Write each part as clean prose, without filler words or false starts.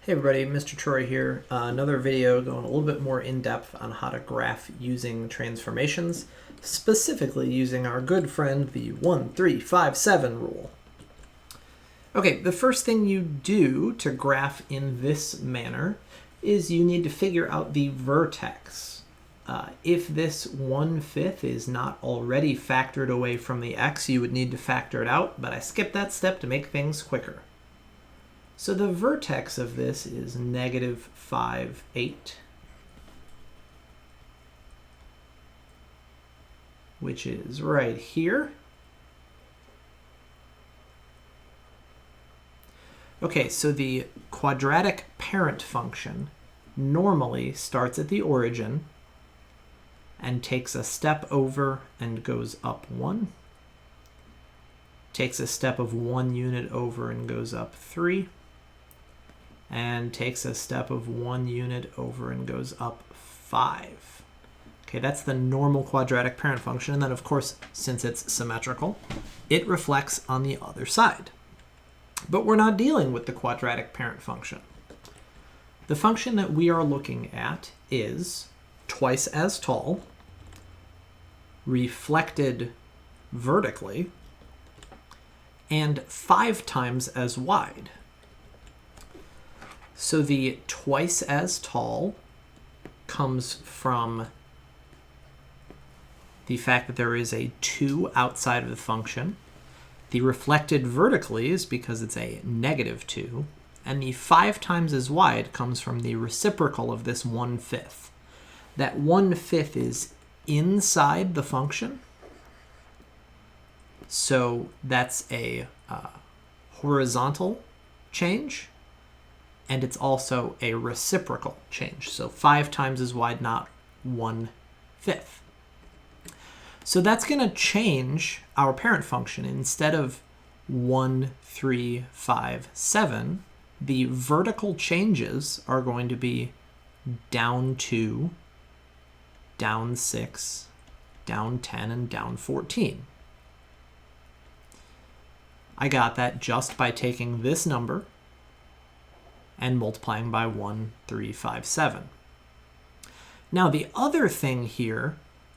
Hey everybody, Mr. Troy here. Another video going a little bit more in-depth on how to graph using transformations, specifically using our good friend, the 1, 3, 5, 7 rule. Okay, the first thing you do to graph in this manner is you need to figure out the vertex. If this 1/5 is not already factored away from the x, you would need to factor it out, but I skipped that step to make things quicker. So the vertex of this is -5, 8, which is right here. Okay, so the quadratic parent function normally starts at the origin and takes a step over and goes up 1, takes a step of 1 unit over and goes up 3, and takes a step of 1 unit over and goes up 5. Okay, that's the normal quadratic parent function. And then, of course, since it's symmetrical, it reflects on the other side. But we're not dealing with the quadratic parent function. The function that we are looking at is twice as tall, reflected vertically, and 5 times as wide. So the twice as tall comes from the fact that there is a 2 outside of the function. The reflected vertically is because it's a -2. And the 5 times as wide comes from the reciprocal of this 1/5. That 1/5 is inside the function. So that's a horizontal change. And it's also a reciprocal change. So 5 times as wide, not 1/5. So that's going to change our parent function. Instead of 1, 3, 5, 7, the vertical changes are going to be down 2, down 6, down 10, and down 14. I got that just by taking this number and multiplying by 1, 3, 5, 7. Now the other thing here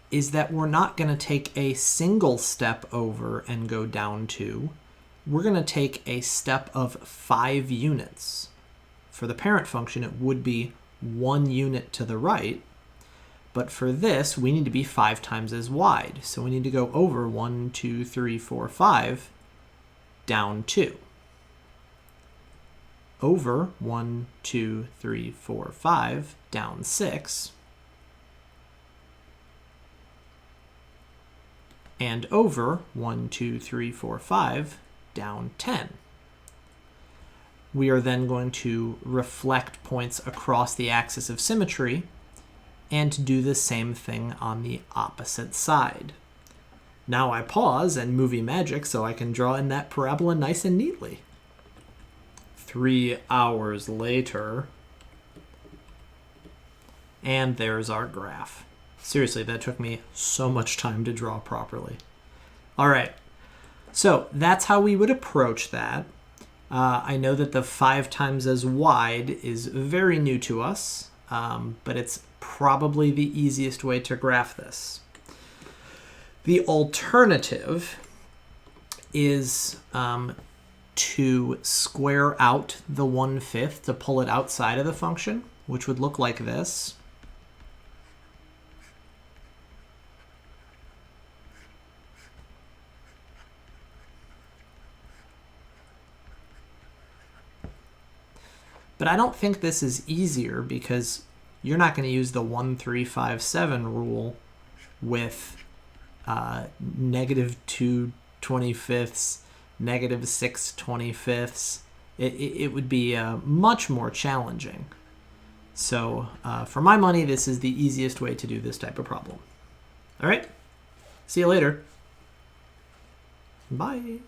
is that we're not going to take a single step over and go down 2. We're going to take a step of 5 units. For the parent function, it would be 1 unit to the right. But for this, we need to be 5 times as wide. So we need to go over 1, 2, 3, 4, 5, down 2. Over 1, 2, 3, 4, 5, down 6. And over 1, 2, 3, 4, 5, down 10. We are then going to reflect points across the axis of symmetry and do the same thing on the opposite side. Now I pause and movie magic so I can draw in that parabola nice and neatly. 3 hours later, and there's our graph. Seriously, that took me so much time to draw properly. All right, so that's how we would approach that. I know that the 5 times as wide is very new to us, but it's probably the easiest way to graph this. The alternative is to square out the 1/5 to pull it outside of the function, which would look like this. But I don't think this is easier because you're not going to use the 1, 3, 5, 7 rule with -2/25, -6/25. It would be much more challenging. So for my money, this is the easiest way to do this type of problem. All right, see you later. Bye.